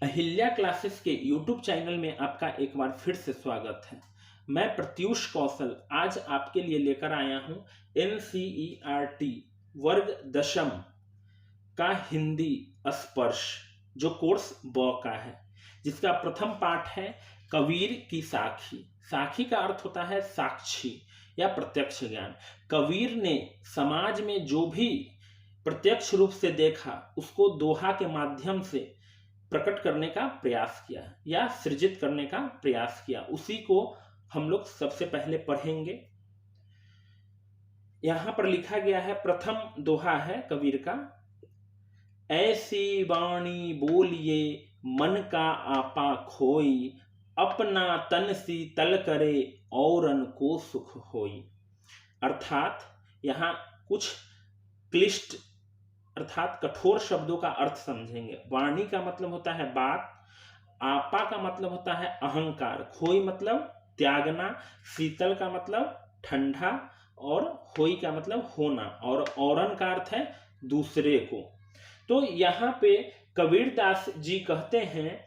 Ahilya classes के YouTube channel में आपका एक बार फिर से स्वागत है। मैं प्रत्यूष कौशल आज आपके लिए लेकर आया हूं NCERT वर्ग दशम का हिंदी स्पर्श, जो कोर्स ब का है, जिसका प्रथम पाठ है कबीर की साखी। साखी का अर्थ होता है साक्षी या प्रत्यक्ष ज्ञान। कबीर ने समाज में जो भी प्रत्यक्ष रूप से देखा उसको दोहा के माध्यम से प्रकट करने का प्रयास किया या सृजित करने का प्रयास किया। उसी को हम लोग सबसे पहले पढ़ेंगे। यहां पर लिखा गया है, प्रथम दोहा है कबीर का। ऐसी वाणी बोलिए मन का आपा खोई, अपना तन सी तल करे औरन को सुख होई। अर्थात यहाँ कुछ क्लिष्ट अर्थात कठोर शब्दों का अर्थ समझेंगे। वाणी का मतलब होता है बात, आपा का मतलब होता है अहंकार, खोई मतलब त्यागना, शीतल का मतलब ठंडा और होई का मतलब होना, और औरन का अर्थ है दूसरे को। तो यहाँ पे कबीरदास जी कहते हैं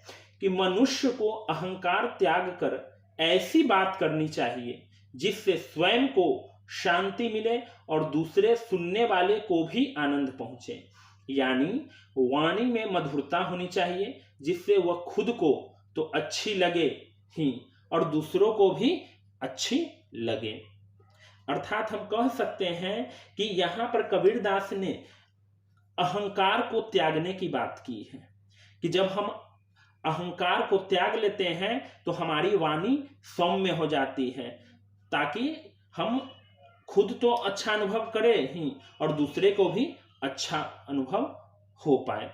कि मनुष्य को अहंकार त्याग कर ऐसी बात करनी चाहिए जिससे स्वयं को शांति मिले और दूसरे सुनने वाले को भी आनंद पहुंचे। यानी वाणी में मधुरता होनी चाहिए जिससे वह खुद को तो अच्छी लगे ही और दूसरों को भी अच्छी लगे। अर्थात हम कह सकते हैं कि यहाँ पर कबीरदास ने अहंकार को त्यागने की बात की है कि जब हम अहंकार को त्याग लेते हैं तो हमारी वाणी सौम्य हो जाती है, ताकि हम खुद तो अच्छा अनुभव करें ही और दूसरे को भी अच्छा अनुभव हो पाए।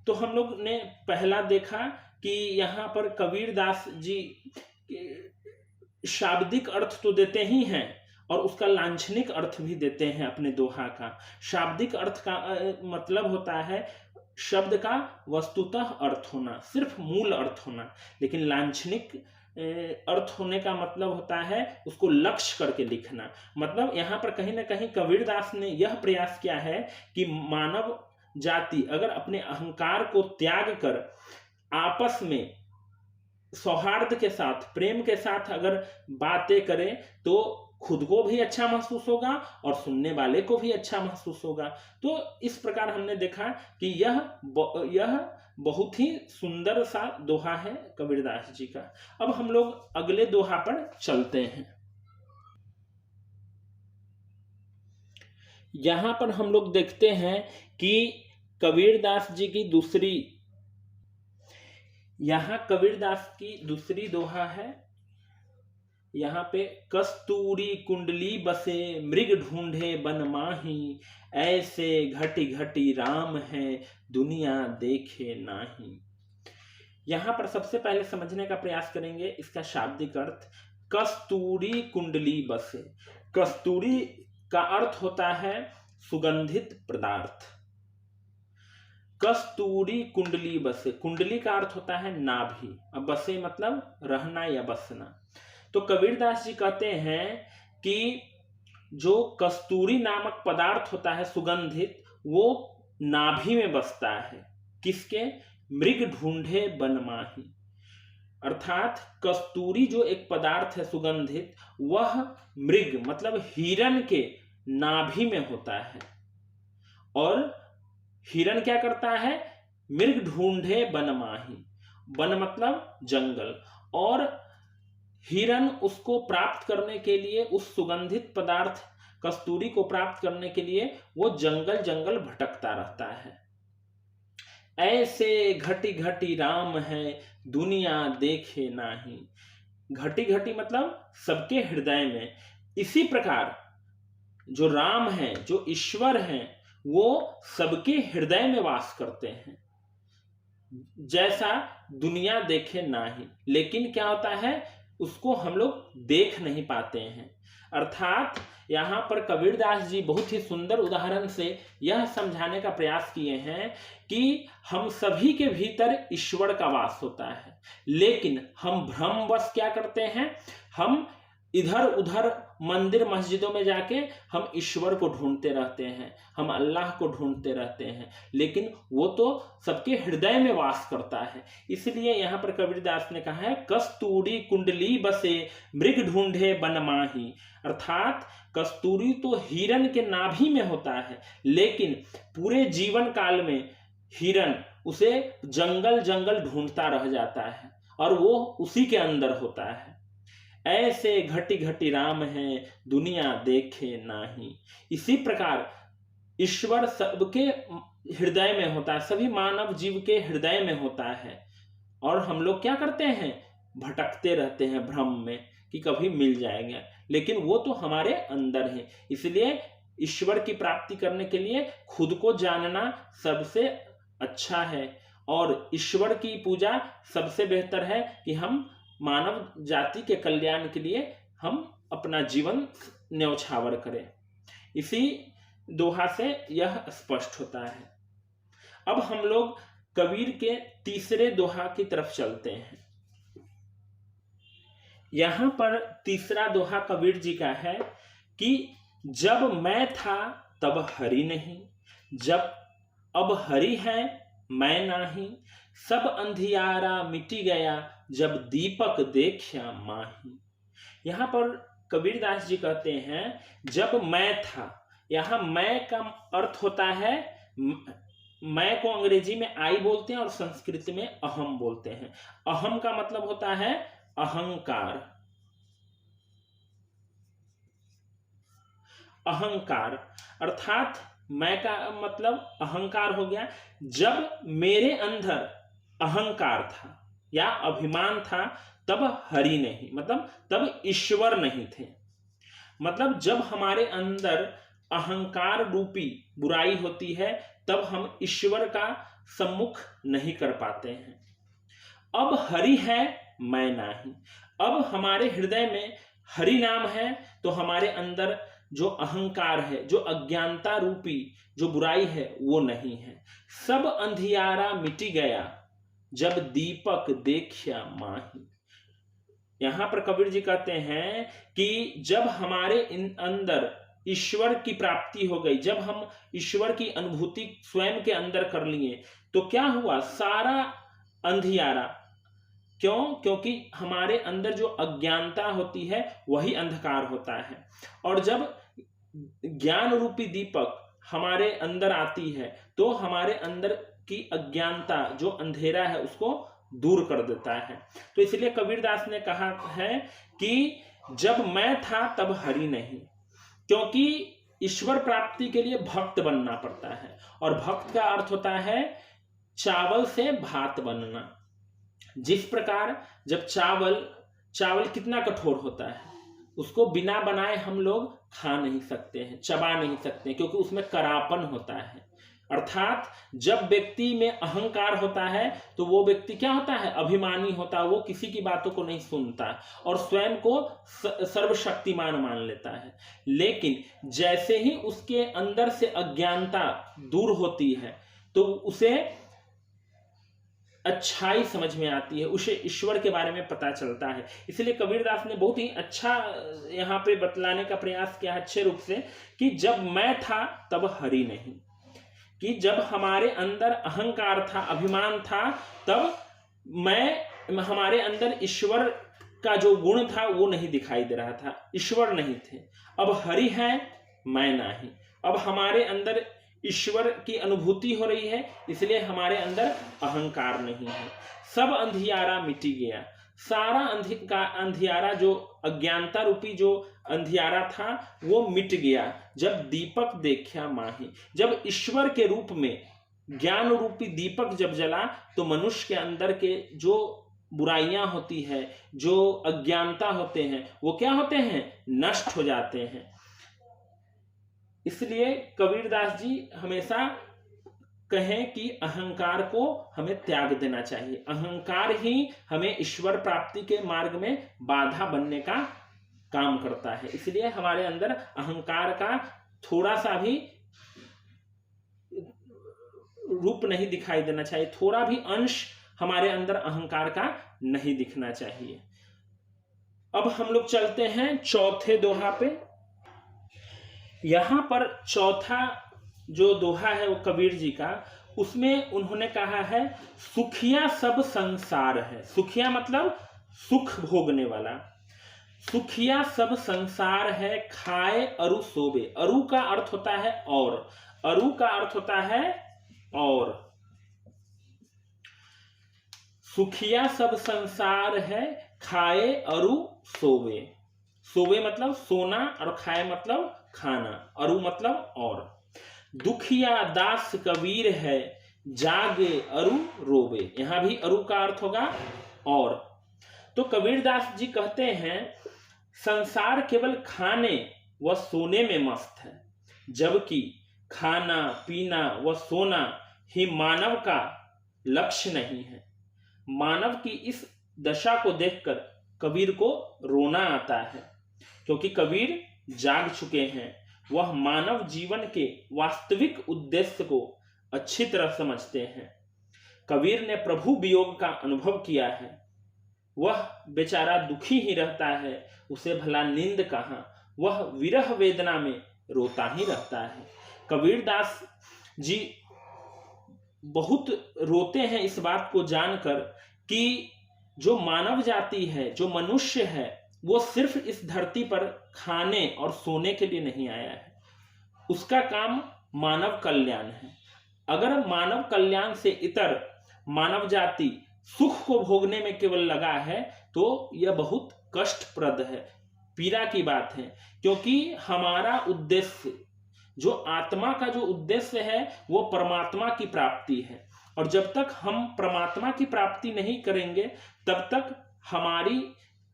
तो हम लोग ने पहला देखा कि यहाँ पर कबीरदास जी शाब्दिक अर्थ तो देते ही हैं और उसका लांछनिक अर्थ भी देते हैं अपने दोहा का। शाब्दिक अर्थ का मतलब होता है शब्द का वस्तुतः अर्थ होना, सिर्फ मूल अर्थ होना, लेकिन लांछनिक अर्थ होने का मतलब होता है उसको लक्ष्य करके लिखना। मतलब यहाँ पर कहीं ना कहीं कबीरदास ने यह प्रयास किया है कि मानव जाति अगर अपने अहंकार को त्याग कर आपस में सौहार्द के साथ, प्रेम के साथ अगर बातें करें तो खुद को भी अच्छा महसूस होगा और सुनने वाले को भी अच्छा महसूस होगा। तो इस प्रकार हमने देखा कि यह बहुत ही सुंदर सा दोहा है कबीरदास जी का। अब हम लोग अगले दोहा पर चलते हैं। यहां पर हम लोग देखते हैं कि कबीरदास जी की कबीरदास की दूसरी दोहा है। यहाँ पे कस्तूरी कुंडली बसे मृग ढूंढे बन माही, ऐसे घटी घटी राम है दुनिया देखे नाही। यहाँ पर सबसे पहले समझने का प्रयास करेंगे इसका शाब्दिक अर्थ। कस्तूरी कुंडली बसे, कस्तूरी का अर्थ होता है सुगंधित पदार्थ। कस्तूरी कुंडली बसे, कुंडली का अर्थ होता है नाभि, अब बसे मतलब रहना या बसना। तो कबीरदास जी कहते हैं कि जो कस्तूरी नामक पदार्थ होता है सुगंधित, वो नाभि में बसता है। किसके? मृग ढूंढे बन माही। अर्थात कस्तूरी जो एक पदार्थ है सुगंधित, वह मृग मतलब हिरण के नाभि में होता है। और हिरण क्या करता है? मृग ढूंढे बन माही, वन मतलब जंगल, और हिरण उसको प्राप्त करने के लिए, उस सुगंधित पदार्थ कस्तूरी को प्राप्त करने के लिए वो जंगल जंगल भटकता रहता है। ऐसे घटी घटी राम है दुनिया देखे नाही। घटी घटी मतलब सबके हृदय में। इसी प्रकार जो राम है, जो ईश्वर हैं, वो सबके हृदय में वास करते हैं, जैसा दुनिया देखे नाही। लेकिन क्या होता है, उसको हम लोग देख नहीं पाते हैं। अर्थात यहाँ पर कबीरदास जी बहुत ही सुंदर उदाहरण से यह समझाने का प्रयास किए हैं कि हम सभी के भीतर ईश्वर का वास होता है, लेकिन हम भ्रमवश क्या करते हैं, हम इधर उधर मंदिर मस्जिदों में जाके हम ईश्वर को ढूंढते रहते हैं, हम अल्लाह को ढूंढते रहते हैं, लेकिन वो तो सबके हृदय में वास करता है। इसलिए यहाँ पर कबीरदास ने कहा है, कस्तूरी कुंडली बसे मृग ढूंढे बन माही। अर्थात कस्तूरी तो हिरन के नाभि में होता है, लेकिन पूरे जीवन काल में हिरन उसे जंगल जंगल ढूंढता रह जाता है और वो उसी के अंदर होता है। ऐसे घटी घटी राम है दुनिया देखे नाही। इसी प्रकार ईश्वर सबके हृदय में होता है, सभी मानव जीव के हृदय में होता है, और हम लोग क्या करते हैं, भटकते रहते हैं भ्रम में कि कभी मिल जाएगा, लेकिन वो तो हमारे अंदर है। इसलिए ईश्वर की प्राप्ति करने के लिए खुद को जानना सबसे अच्छा है, और ईश्वर की पूजा सबसे बेहतर है कि हम मानव जाति के कल्याण के लिए हम अपना जीवन न्यौछावर करें। इसी दोहा से यह स्पष्ट होता है। अब हम लोग कबीर के तीसरे दोहा की तरफ चलते हैं। यहां पर तीसरा दोहा कबीर जी का है कि जब मैं था तब हरि नहीं, जब अब हरि है मैं नाही, सब अंधियारा मिटी गया जब दीपक देखा माही। यहां पर कबीरदास जी कहते हैं जब मैं था, यहां मैं का अर्थ होता है, मैं को अंग्रेजी में आई बोलते हैं और संस्कृत में अहम बोलते हैं। अहम का मतलब होता है अहंकार, अहंकार अर्थात मैं का मतलब अहंकार हो गया। जब मेरे अंदर अहंकार था या अभिमान था तब हरि नहीं, मतलब तब ईश्वर नहीं थे। मतलब जब हमारे अंदर अहंकार रूपी बुराई होती है तब हम ईश्वर का सम्मुख नहीं कर पाते हैं। अब हरि है मैं नहीं, अब हमारे हृदय में हरि नाम है तो हमारे अंदर जो अहंकार है, जो अज्ञानता रूपी जो बुराई है वो नहीं है। सब अंधियारा मिटी गया जब दीपक देखा माही। यहां पर कबीर जी कहते हैं कि जब हमारे अंदर ईश्वर की प्राप्ति हो गई, जब हम ईश्वर की अनुभूति स्वयं के अंदर कर लिए तो क्या हुआ, सारा अंधियारा, क्यों, क्योंकि हमारे अंदर जो अज्ञानता होती है वही अंधकार होता है, और जब ज्ञान रूपी दीपक हमारे अंदर आती है तो हमारे अंदर की अज्ञानता जो अंधेरा है उसको दूर कर देता है। तो इसलिए कबीरदास ने कहा है कि जब मैं था तब हरि नहीं, क्योंकि ईश्वर प्राप्ति के लिए भक्त बनना पड़ता है, और भक्त का अर्थ होता है चावल से भात बनना। जिस प्रकार जब चावल कितना कठोर होता है, उसको बिना बनाए हम लोग खा नहीं सकते हैं, चबा नहीं सकते, क्योंकि उसमें करापन होता है। अर्थात जब व्यक्ति में अहंकार होता है तो वो व्यक्ति क्या होता है, अभिमानी होता है, वो किसी की बातों को नहीं सुनता और स्वयं को सर्वशक्तिमान मान लेता है। लेकिन जैसे ही उसके अंदर से अज्ञानता दूर होती है तो उसे अच्छाई समझ में आती है, उसे ईश्वर के बारे में पता चलता है। इसलिए कबीरदास ने बहुत ही अच्छा यहाँ पे बतलाने का प्रयास किया अच्छे रूप से कि जब मैं था तब हरि नहीं, कि जब हमारे अंदर अहंकार था, अभिमान था, तब हमारे अंदर ईश्वर का जो गुण था वो नहीं दिखाई दे रहा था, ईश्वर नहीं थे। अब हरि है मैं नहीं, अब हमारे अंदर ईश्वर की अनुभूति हो रही है, इसलिए हमारे अंदर अहंकार नहीं है। सब अंधियारा मिटी गया, सारा अंधियारा जो अज्ञानता रूपी जो अंधियारा था वो मिट गया जब दीपक देखा माही। जब ईश्वर के रूप में ज्ञान रूपी दीपक जब जला तो मनुष्य के अंदर के जो बुराइयां होती है, जो अज्ञानता होते हैं, वो क्या होते हैं, नष्ट हो जाते हैं। इसलिए कबीरदास जी हमेशा कहें कि अहंकार को हमें त्याग देना चाहिए, अहंकार ही हमें ईश्वर प्राप्ति के मार्ग में बाधा बनने का काम करता है। इसलिए हमारे अंदर अहंकार का थोड़ा सा भी रूप नहीं दिखाई देना चाहिए, थोड़ा भी अंश हमारे अंदर अहंकार का नहीं दिखना चाहिए। अब हम लोग चलते हैं चौथे दोहा पे। यहां पर चौथा जो दोहा है वो कबीर जी का, उसमें उन्होंने कहा है सुखिया सब संसार है। सुखिया मतलब सुख भोगने वाला। सुखिया सब संसार है, खाए अरु सोबे। अरु का अर्थ होता है और, अरु का अर्थ होता है और। सुखिया सब संसार है, खाए अरु सोवे। सोवे मतलब सोना और खाए मतलब खाना, अरु मतलब और। दुखिया दास कबीर है, जागे अरु रोवे। यहां भी अरु का अर्थ होगा और। तो कबीरदास जी कहते हैं संसार केवल खाने व सोने में मस्त है, जबकि खाना पीना व सोना ही मानव का लक्ष्य नहीं है। मानव की इस दशा को देखकर कबीर को रोना आता है, क्योंकि कबीर जाग चुके हैं। वह मानव जीवन के वास्तविक उद्देश्य को अच्छी तरह समझते हैं। कबीर ने प्रभु वियोग का अनुभव किया है। वह बेचारा दुखी ही रहता है, उसे भला नींद कहां। वह विरह वेदना में रोता ही रहता है। कबीरदास जी बहुत रोते हैं इस बात को जानकर कि जो मानव जाति है, जो मनुष्य है, वो सिर्फ इस धरती पर खाने और सोने के लिए नहीं आया है। उसका काम मानव कल्याण है। अगर मानव कल्याण से इतर मानव जाति सुख को भोगने में केवल लगा है तो यह बहुत कष्टप्रद है, पीड़ा की बात है। क्योंकि हमारा उद्देश्य, जो आत्मा का जो उद्देश्य है, वो परमात्मा की प्राप्ति है। और जब तक हम परमात्मा की प्राप्ति नहीं करेंगे तब तक हमारी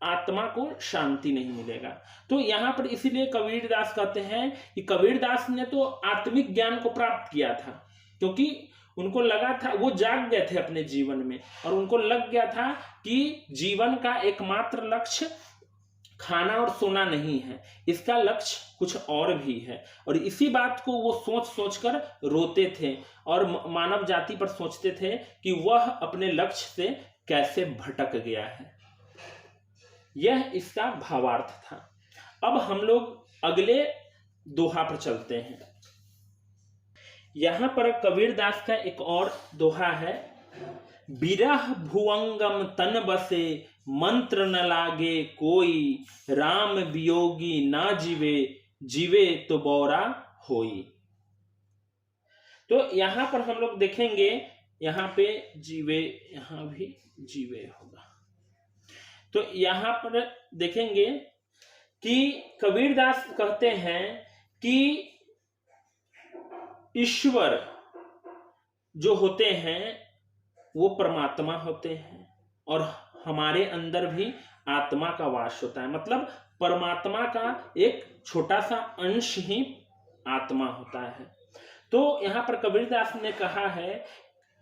आत्मा को शांति नहीं मिलेगा। तो यहां पर इसीलिए कबीरदास कहते हैं कि कबीरदास ने तो आत्मिक ज्ञान को प्राप्त किया था, क्योंकि उनको लगा था, वो जाग गए थे अपने जीवन में और उनको लग गया था कि जीवन का एकमात्र लक्ष्य खाना और सोना नहीं है, इसका लक्ष्य कुछ और भी है। और इसी बात को वो सोच सोचकर रोते थे और मानव जाति पर सोचते थे कि वह अपने लक्ष्य से कैसे भटक गया है। यह इसका भावार्थ था। अब हम लोग अगले दोहा पर चलते हैं। यहां पर कबीरदास का एक और दोहा है। बिरह भुवंगम तन बसे, मंत्र न लागे कोई। राम वियोगी ना जीवे, जीवे तो बौरा होई। तो यहां पर हम लोग देखेंगे, यहां पे जीवे, यहां भी जीवे होगा। तो यहां पर देखेंगे कि कबीरदास कहते हैं कि ईश्वर जो होते हैं वो परमात्मा होते हैं और हमारे अंदर भी आत्मा का वास होता है। मतलब परमात्मा का एक छोटा सा अंश ही आत्मा होता है। तो यहां पर कबीरदास ने कहा है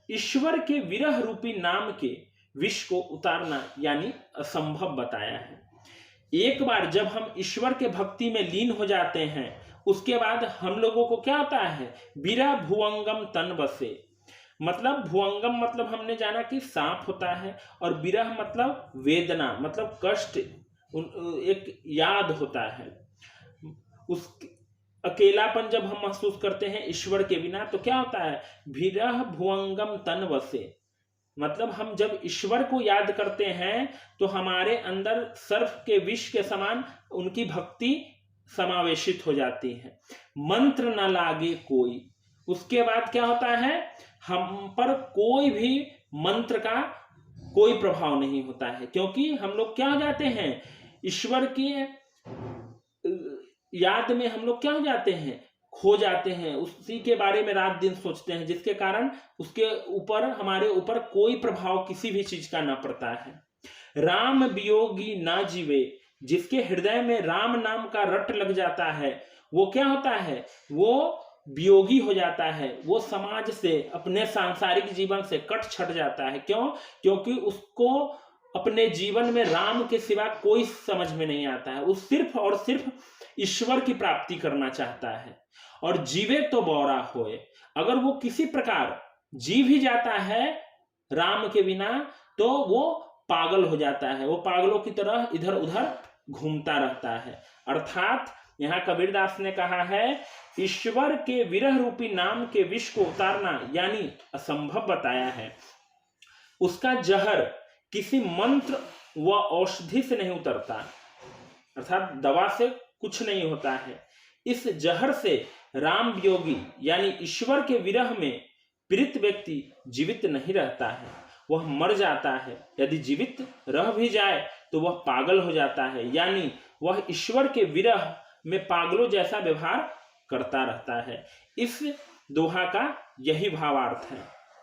ईश्वर के विरह रूपी नाम के विष को उतारना यानी असंभव बताया है। एक बार जब हम ईश्वर के भक्ति में लीन हो जाते हैं, उसके बाद हम लोगों को क्या होता है, विरह भुवंगम तन बसे। मतलब भुवंगम मतलब हमने जाना कि सांप होता है, और विरह मतलब वेदना, मतलब कष्ट, एक याद होता है। उस अकेलापन जब हम महसूस करते हैं ईश्वर के बिना तो क्या होता है, विरह भुवंगम तन बसे। मतलब हम जब ईश्वर को याद करते हैं तो हमारे अंदर सर्प के विष के समान उनकी भक्ति समावेशित हो जाती है। मंत्र न लागे कोई। उसके बाद क्या होता है, हम पर कोई भी मंत्र का कोई प्रभाव नहीं होता है, क्योंकि हम लोग क्या हो जाते हैं, ईश्वर की याद में हम लोग क्या हो जाते हैं, खो जाते हैं। उसी के बारे में रात दिन सोचते हैं, जिसके कारण उसके ऊपर, हमारे ऊपर कोई प्रभाव किसी भी चीज का ना पड़ता है। राम वियोगी ना जीवे। जिसके हृदय में राम नाम का रट लग जाता है वो क्या होता है, वो वियोगी हो जाता है। वो समाज से, अपने सांसारिक जीवन से कट छट जाता है। क्यों? क्योंकि उसको अपने जीवन में राम के सिवा कोई समझ में नहीं आता है। वो सिर्फ और सिर्फ ईश्वर की प्राप्ति करना चाहता है। और जीवे तो बौरा होए। अगर वो किसी प्रकार जी भी जाता है राम के बिना तो वो पागल हो जाता है, वो पागलों की तरह इधर उधर घूमता रहता है। अर्थात यहाँ कबीरदास ने कहा है ईश्वर के विरह रूपी नाम के विष को उतारना यानी असंभव बताया है। उसका जहर किसी मंत्र व औषधि से नहीं उतरता, अर्थात दवा से कुछ नहीं होता है। इस जहर से राम वियोगी यानी ईश्वर के विरह में पीड़ित व्यक्ति जीवित नहीं रहता है, वह मर जाता है। यदि जीवित रह भी जाए तो वह पागल हो जाता है, यानी वह ईश्वर के विरह में पागलों जैसा व्यवहार करता रहता है। इस दोहा का यही भावार्थ है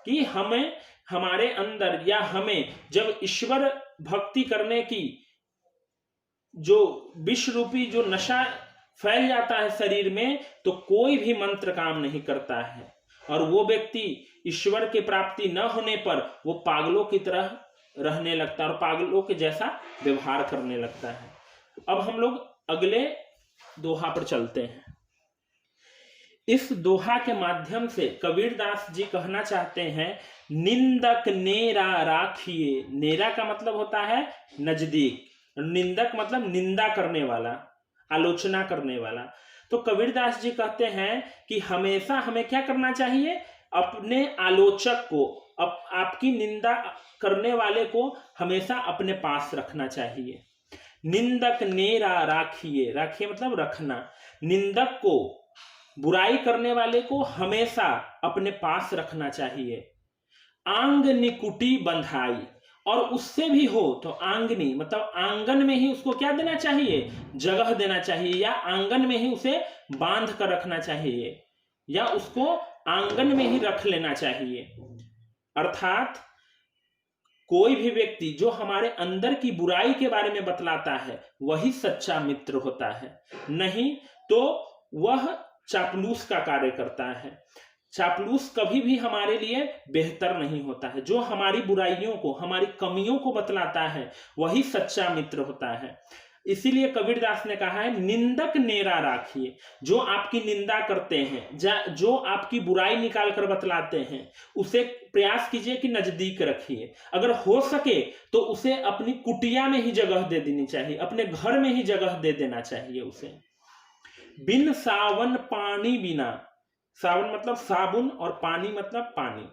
कि हमें हमारे अंदर या हमें जब ईश्वर भक्ति करने की जो विष रूपी जो नशा फैल जाता है शरीर में, तो कोई भी मंत्र काम नहीं करता है और वो व्यक्ति ईश्वर की प्राप्ति न होने पर वो पागलों की तरह रहने लगता है और पागलों के जैसा व्यवहार करने लगता है। अब हम लोग अगले दोहा पर चलते हैं। इस दोहा के माध्यम से कबीरदास जी कहना चाहते हैं निंदक नेरा राखिए। नेरा का मतलब होता है नजदीक, निंदक मतलब निंदा करने वाला, आलोचना करने वाला। तो कबीरदास जी कहते हैं कि हमेशा हमें क्या करना चाहिए, अपने आलोचक को, आपकी निंदा करने वाले को हमेशा अपने पास रखना चाहिए। निंदक नेरा राखिए, राखिए मतलब रखना। निंदक को, बुराई करने वाले को हमेशा अपने पास रखना चाहिए। आंग निकुटी बंधाई, और उससे भी हो तो आंगनी मतलब आंगन में ही उसको क्या देना चाहिए, जगह देना चाहिए, या आंगन में ही उसे बांध कर रखना चाहिए, या उसको आंगन में ही रख लेना चाहिए। अर्थात कोई भी व्यक्ति जो हमारे अंदर की बुराई के बारे में बतलाता है वही सच्चा मित्र होता है, नहीं तो वह चापलूस का कार्य करता है। चापलूस कभी भी हमारे लिए बेहतर नहीं होता है। जो हमारी बुराइयों को, हमारी कमियों को बतलाता है वही सच्चा मित्र होता है। इसीलिए कबीरदास ने कहा है निंदक नेरा राखिए। जो आपकी निंदा करते हैं, जो आपकी बुराई निकाल कर बतलाते हैं, उसे प्रयास कीजिए कि नजदीक रखिए। अगर हो सके तो उसे अपनी कुटिया में ही जगह दे देनी चाहिए, अपने घर में ही जगह दे देना चाहिए उसे। बिन सावन पानी बिना, सावन मतलब साबुन और पानी मतलब पानी,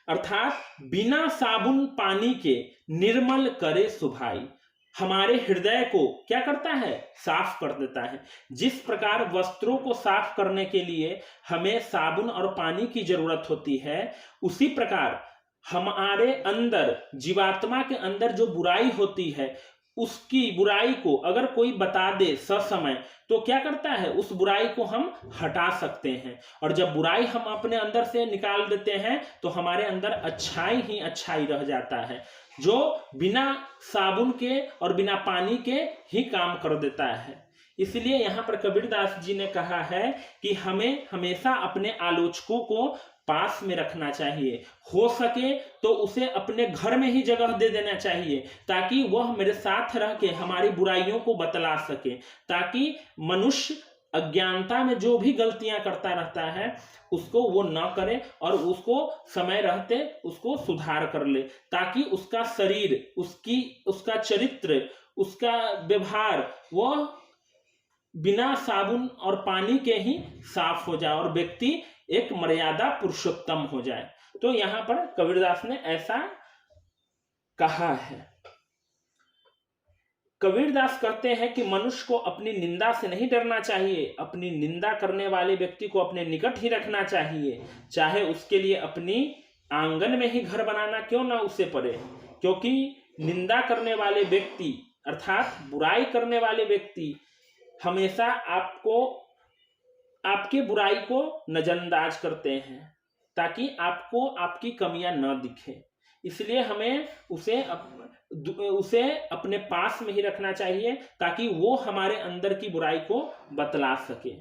अर्थात बिना साबुन पानी के निर्मल करे सुभाई। हमारे हृदय को क्या करता है, साफ कर देता है। जिस प्रकार वस्त्रों को साफ करने के लिए हमें साबुन और पानी की जरूरत होती है, उसी प्रकार हमारे अंदर, जीवात्मा के अंदर जो बुराई होती है, उसकी बुराई को अगर कोई बता दे ससमय तो क्या करता है, उस बुराई को हम हटा सकते हैं। और जब बुराई हम अपने अंदर से निकाल देते हैं तो हमारे अंदर अच्छाई ही अच्छाई रह जाता है, जो बिना साबुन के और बिना पानी के ही काम कर देता है। इसलिए यहाँ पर कबीरदास जी ने कहा है कि हमें हमेशा अपने आलोचकों को पास में रखना चाहिए। हो सके तो उसे अपने घर में ही जगह दे देना चाहिए, ताकि वह मेरे साथ रह के हमारी बुराइयों को बतला सके, ताकि मनुष्य अज्ञानता में जो भी गलतियां करता रहता है उसको वो न करे और उसको समय रहते उसको सुधार कर ले, ताकि उसका शरीर, उसका चरित्र, उसका व्यवहार वह बिना साबुन और पानी के ही साफ हो जाए और व्यक्ति एक मर्यादा पुरुषोत्तम हो जाए। तो यहां पर कबीरदास ने ऐसा कहा है। कबीरदास कहते हैं कि मनुष्य को अपनी निंदा से नहीं डरना चाहिए, अपनी निंदा करने वाले व्यक्ति को अपने निकट ही रखना चाहिए, चाहे उसके लिए अपनी आंगन में ही घर बनाना क्यों ना उसे पड़े। क्योंकि निंदा करने वाले व्यक्ति अर्थात बुराई करने वाले व्यक्ति हमेशा आपके बुराई को नजरअंदाज करते हैं, ताकि आपको आपकी कमियां न दिखे। इसलिए हमें उसे अपने पास में ही रखना चाहिए, ताकि वो हमारे अंदर की बुराई को बतला सके।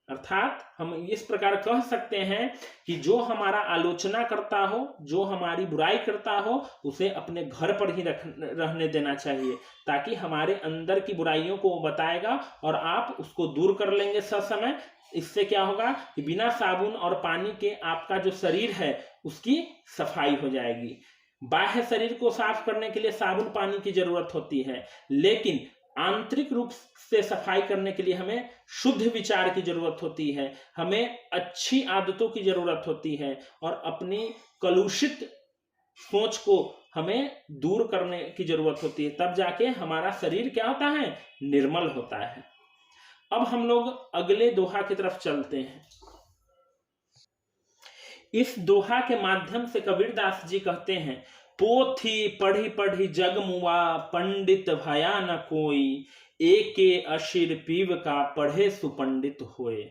अर्थात हम इस प्रकार कह सकते हैं कि जो हमारा आलोचना करता हो, जो हमारी बुराई करता हो, उसे अपने घर पर ही रहने देना चाहिए, ताकि हमारे अंदर की बुराइयों को वो बताएगा और आप उसको दूर कर लेंगे ससमय। इससे क्या होगा कि बिना साबुन और पानी के आपका जो शरीर है उसकी सफाई हो जाएगी। बाह्य शरीर को साफ करने के लिए साबुन पानी की जरूरत होती है, लेकिन आंतरिक रूप से सफाई करने के लिए हमें शुद्ध विचार की जरूरत होती है, हमें अच्छी आदतों की जरूरत होती है और अपनी कलुषित सोच को हमें दूर करने की जरूरत होती है। तब जाके हमारा शरीर क्या होता है, निर्मल होता है। अब हम लोग अगले दोहा की तरफ चलते हैं। इस दोहा के माध्यम से कबीरदास जी कहते हैं, पोथी पढ़ी पढ़ी जग मुआ, पंडित भया न कोई, एके अशिर पीव का पढ़े सुपंडित होए।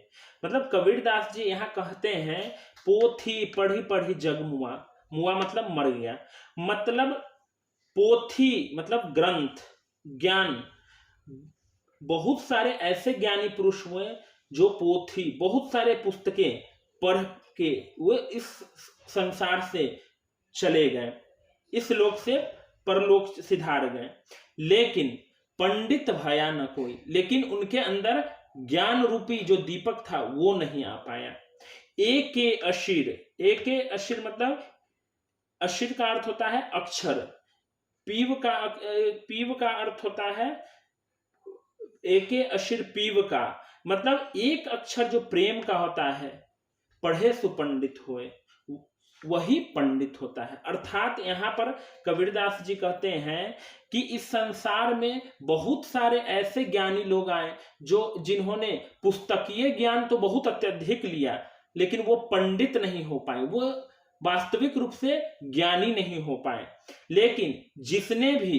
मतलब कबीरदास जी यहाँ कहते हैं, पोथी पढ़ी पढ़ी जग मुआ, मुआ मतलब मर गया, मतलब पोथी मतलब ग्रंथ, ज्ञान। बहुत सारे ऐसे ज्ञानी पुरुष हुए जो पोथी, बहुत सारे पुस्तकें पढ़ के वो इस संसार से चले गए, इस लोक से परलोक सिधार गए, लेकिन पंडित भया न कोई, लेकिन उनके अंदर ज्ञान रूपी जो दीपक था वो नहीं आ पाया। एके अशिर, एके अशिर मतलब अशिर का अर्थ होता है अक्षर, पीव का अर्थ होता है, एके अशिर पीव का मतलब एक अक्षर जो प्रेम का होता है, पढ़े सुपंडित होए, वही पंडित होता है। अर्थात यहाँ पर कबीरदास जी कहते हैं कि इस संसार में बहुत सारे ऐसे ज्ञानी लोग आए जो जिन्होंने पुस्तकीय ज्ञान तो बहुत अत्यधिक लिया, लेकिन वो पंडित नहीं हो पाए, वो वास्तविक रूप से ज्ञानी नहीं हो पाए। लेकिन जिसने भी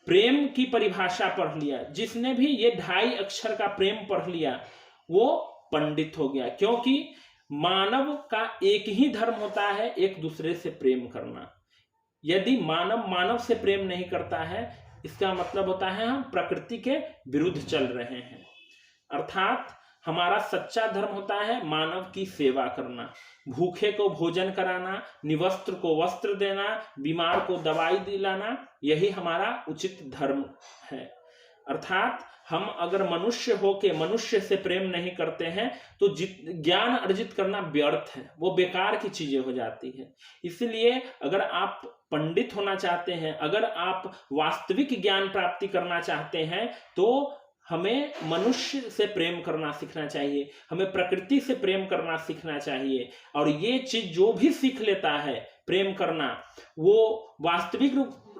प्रेम की परिभाषा पढ़ लिया, जिसने भी ये 2.5 अक्षर का प्रेम पढ़ लिया, वो पंडित हो गया। क्योंकि मानव का एक ही धर्म होता है, एक दूसरे से प्रेम करना। यदि मानव मानव से प्रेम नहीं करता है, इसका मतलब होता है हम प्रकृति के विरुद्ध चल रहे हैं। अर्थात हमारा सच्चा धर्म होता है मानव की सेवा करना, भूखे को भोजन कराना, निवस्त्र को वस्त्र देना, बीमार को दवाई दिलाना, यही हमारा उचित धर्म है। अर्थात हम अगर मनुष्य होके मनुष्य से प्रेम नहीं करते हैं तो ज्ञान अर्जित करना व्यर्थ है, वो बेकार की चीजें हो जाती है। इसलिए अगर आप पंडित होना चाहते हैं, अगर आप वास्तविक ज्ञान प्राप्ति करना चाहते हैं, तो हमें मनुष्य से प्रेम करना सीखना चाहिए, हमें प्रकृति से प्रेम करना सीखना चाहिए। और ये चीज जो भी सीख लेता है प्रेम करना, वो वास्तविक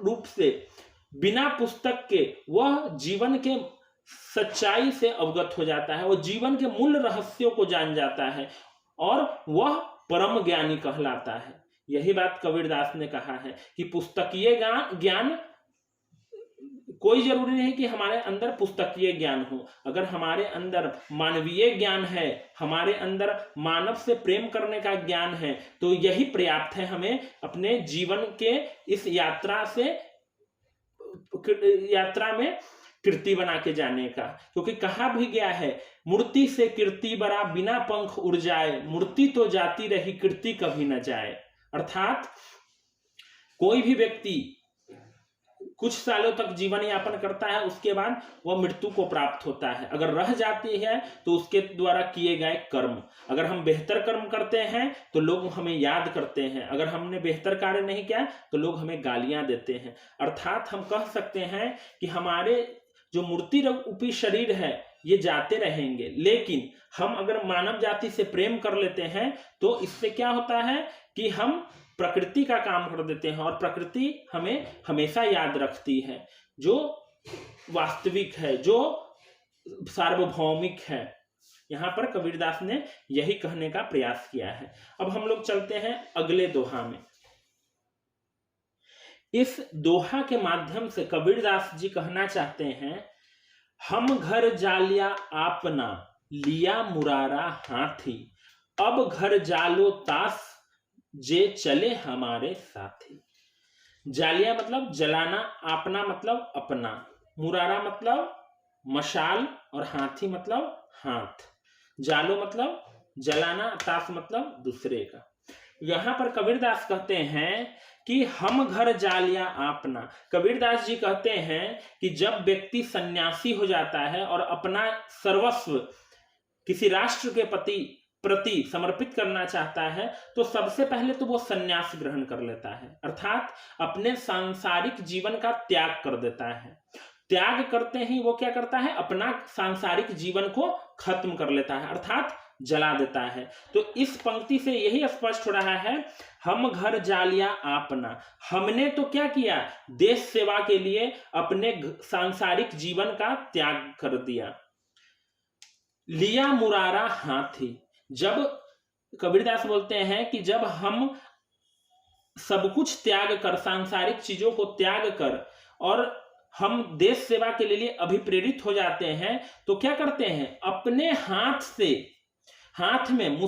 रूप से बिना पुस्तक के वह जीवन के सच्चाई से अवगत हो जाता है, वो जीवन के मूल रहस्यों को जान जाता है और वह परम ज्ञानी कहलाता है। यही बात कबीरदास ने कहा है कि पुस्तकीय ज्ञान, कोई जरूरी नहीं कि हमारे अंदर पुस्तकीय ज्ञान हो, अगर हमारे अंदर मानवीय ज्ञान है, हमारे अंदर मानव से प्रेम करने का ज्ञान है, तो यही पर्याप्त है हमें अपने जीवन के इस यात्रा में कीर्ति बना के जाने का। क्योंकि कहा भी गया है, मूर्ति से कीर्ति बरा बिना पंख उड़ जाए, मूर्ति तो जाती रही कीर्ति कभी न जाए। अर्थात कोई भी व्यक्ति कुछ सालों तक जीवन यापन करता है, उसके बाद वह मृत्यु को प्राप्त होता है। अगर रह जाती है तो उसके द्वारा किए गए कर्म, अगर हम बेहतर कर्म करते हैं तो लोग हमें याद करते हैं, अगर हमने बेहतर कार्य नहीं किया तो लोग हमें गालियां देते हैं। अर्थात हम कह सकते हैं कि हमारे जो मूर्ति रूपी शरीर है ये जाते रहेंगे, लेकिन हम अगर मानव जाति से प्रेम कर लेते हैं तो इससे क्या होता है कि हम प्रकृति का काम कर देते हैं और प्रकृति हमें हमेशा याद रखती है, जो वास्तविक है, जो सार्वभौमिक है। यहां पर कबीरदास ने यही कहने का प्रयास किया है। अब हम लोग चलते हैं अगले दोहा में। इस दोहा के माध्यम से कबीरदास जी कहना चाहते हैं, हम घर जालिया आपना, लिया मुरारा हाथी, अब घर जालो तास, जे चले हमारे साथी। जालिया मतलब जलाना, आपना मतलब अपना, मुरारा मतलब मशाल और हाथी मतलब हाथ। जालो मतलब जलाना, तास मतलब दूसरे का। यहां पर कबीरदास कहते हैं कि हम घर जालिया आपना। कबीरदास जी कहते हैं कि जब व्यक्ति सन्यासी हो जाता है और अपना सर्वस्व किसी राष्ट्र के प्रति प्रति समर्पित करना चाहता है तो सबसे पहले तो वो संन्यास ग्रहण कर लेता है, अर्थात अपने सांसारिक जीवन का त्याग कर देता है। त्याग करते ही वो क्या करता है, अपना सांसारिक जीवन को खत्म कर लेता है, अर्थात जला देता है। तो इस पंक्ति से यही स्पष्ट हो रहा है, हम घर जालिया आपना, हमने तो क्या किया, देश सेवा के लिए अपने सांसारिक जीवन का त्याग कर दिया। लिया मुरारा हाथी, जब कबीरदास बोलते हैं कि जब हम सब कुछ त्याग कर, सांसारिक चीजों को त्याग कर और हम देश सेवा के लिए अभिप्रेरित हो जाते हैं तो क्या करते हैं, अपने हाथ से, हाथ में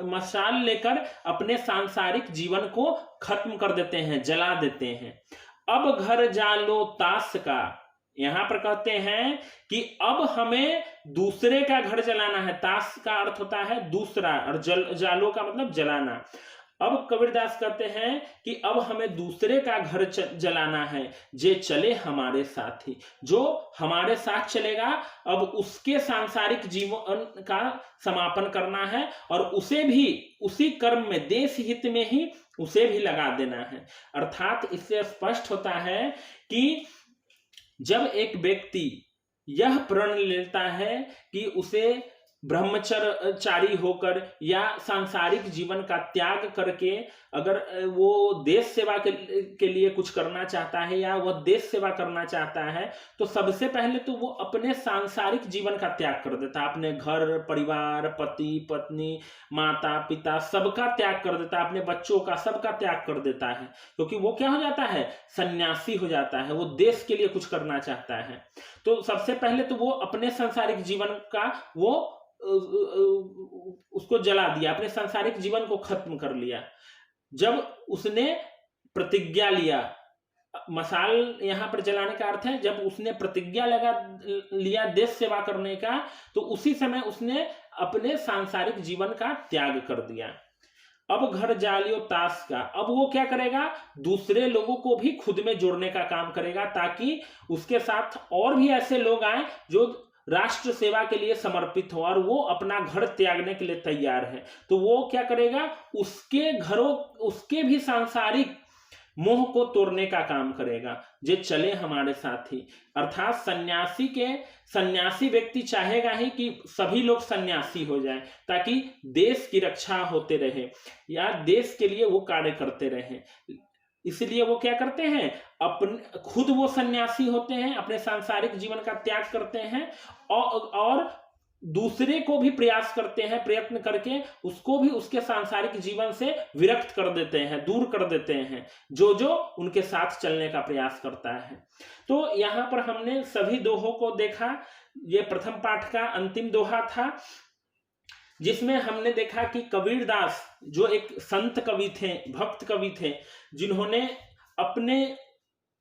मशाल लेकर अपने सांसारिक जीवन को खत्म कर देते हैं, जला देते हैं। अब घर जालो ताश का, यहां पर कहते हैं कि अब हमें दूसरे का घर जलाना है। ताश का अर्थ होता है दूसरा और जालो का मतलब जलाना। अब कबीरदास कहते हैं कि अब हमें दूसरे का घर जलाना है, जे चले हमारे साथ ही, जो हमारे साथ चलेगा अब उसके सांसारिक जीवन का समापन करना है और उसे भी उसी कर्म में, देश हित में ही उसे भी लगा देना है। अर्थात इससे स्पष्ट होता है कि जब एक व्यक्ति यह प्रण लेता है कि उसे ब्रह्मचर्यचारी होकर या सांसारिक जीवन का त्याग करके अगर वो देश सेवा के लिए कुछ करना चाहता है या वह देश सेवा करना चाहता है तो सबसे पहले तो वो अपने सांसारिक जीवन का त्याग कर देता है, अपने घर परिवार, पति पत्नी, माता पिता सबका त्याग कर देता है, अपने बच्चों का सबका त्याग कर देता है, क्योंकि वो क्या हो जाता है, सन्यासी हो जाता है, वो देश के लिए कुछ करना चाहता है। तो सबसे पहले तो वो अपने सांसारिक जीवन का वो उसको जला दिया, अपने सांसारिक जीवन को खत्म कर लिया। जब उसने प्रतिज्ञा लिया, मशाल यहां पर जलाने का अर्थ है जब उसने प्रतिज्ञा लिया देश सेवा करने का, तो उसी समय उसने अपने सांसारिक जीवन का त्याग कर दिया। अब घर जालियो ताश का, अब वो क्या करेगा, दूसरे लोगों को भी खुद में जोड़ने का काम करेगा ताकि उसके साथ और भी ऐसे लोग आए जो राष्ट्र सेवा के लिए समर्पित हो और वो अपना घर त्यागने के लिए तैयार है। तो वो क्या करेगा, उसके घरों, उसके भी सांसारिक मोह को तोड़ने का काम करेगा, जे चले हमारे साथ ही। अर्थात सन्यासी व्यक्ति चाहेगा ही कि सभी लोग सन्यासी हो जाएं ताकि देश की रक्षा होते रहे या देश के लिए वो कार्य करते रहे। इसलिए वो क्या करते हैं, अपने खुद वो सन्यासी होते हैं, अपने सांसारिक जीवन का त्याग करते हैं और दूसरे को भी प्रयास करते हैं, प्रयत्न करके उसको भी उसके सांसारिक जीवन से विरक्त कर देते हैं, दूर कर देते हैं, जो जो उनके साथ चलने का प्रयास करता है। तो यहाँ पर हमने सभी दोहों को देखा। ये प्रथम पाठ का अंतिम दोहा था जिसमें हमने देखा कि कबीरदास जो एक संत कवि थे, भक्त कवि थे, जिन्होंने अपने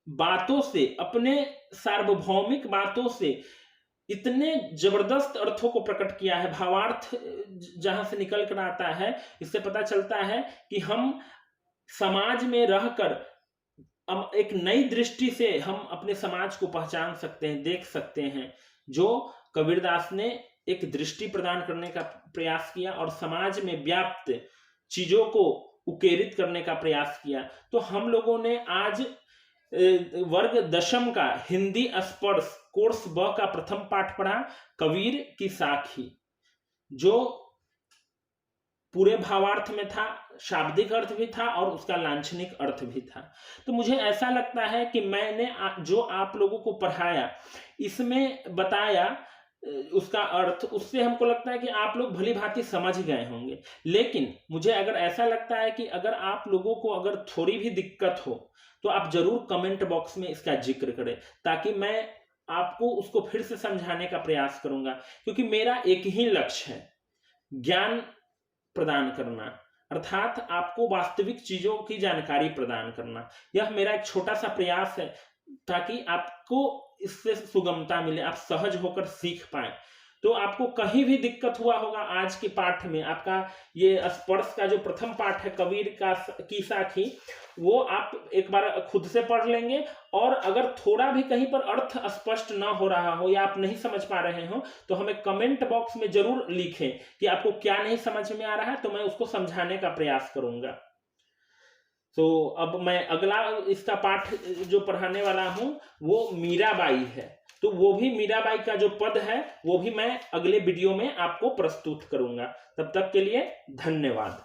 बातों से, अपने सार्वभौमिक बातों से इतने जबरदस्त अर्थों को प्रकट किया है। भावार्थ जहां से निकल कर आता है, इससे पता चलता है कि हम समाज में रहकर एक नई दृष्टि से हम अपने समाज को पहचान सकते हैं, देख सकते हैं। जो कबीरदास ने एक दृष्टि प्रदान करने का प्रयास किया और समाज में व्याप्त चीजों को उकेरित करने का प्रयास किया। तो हम लोगों ने आज वर्ग दशम का हिंदी स्पर्श कोर्स ब का प्रथम पाठ पढ़ा, कबीर की साखी, जो पूरे भावार्थ में था, शाब्दिक अर्थ भी था और उसका लांछनिक अर्थ भी था। तो मुझे ऐसा लगता है कि मैंने जो आप लोगों को पढ़ाया, इसमें बताया उसका अर्थ, उससे हमको लगता है कि आप लोग भली भांति समझ गए होंगे। लेकिन मुझे अगर ऐसा लगता है कि अगर आप लोगों को अगर थोड़ी भी दिक्कत हो तो आप जरूर कमेंट बॉक्स में इसका जिक्र करें, ताकि मैं आपको उसको फिर से समझाने का प्रयास करूंगा। क्योंकि मेरा एक ही लक्ष्य है, ज्ञान प्रदान करना, अर्थात आपको वास्तविक चीजों की जानकारी प्रदान करना। यह मेरा एक छोटा सा प्रयास है ताकि आपको इससे सुगमता मिले, आप सहज होकर सीख पाए। तो आपको कहीं भी दिक्कत हुआ होगा आज के पाठ में, आपका ये स्पर्श का जो प्रथम पाठ है कबीर का की साखी, वो आप एक बार खुद से पढ़ लेंगे, और अगर थोड़ा भी कहीं पर अर्थ स्पष्ट ना हो रहा हो या आप नहीं समझ पा रहे हो तो हमें कमेंट बॉक्स में जरूर लिखें कि आपको क्या नहीं समझ में आ रहा है, तो मैं उसको समझाने का प्रयास करूंगा। तो अब मैं अगला इसका पाठ जो पढ़ाने वाला हूं वो मीराबाई है, तो वो भी मीराबाई का जो पद है वो भी मैं अगले वीडियो में आपको प्रस्तुत करूंगा। तब तक के लिए धन्यवाद।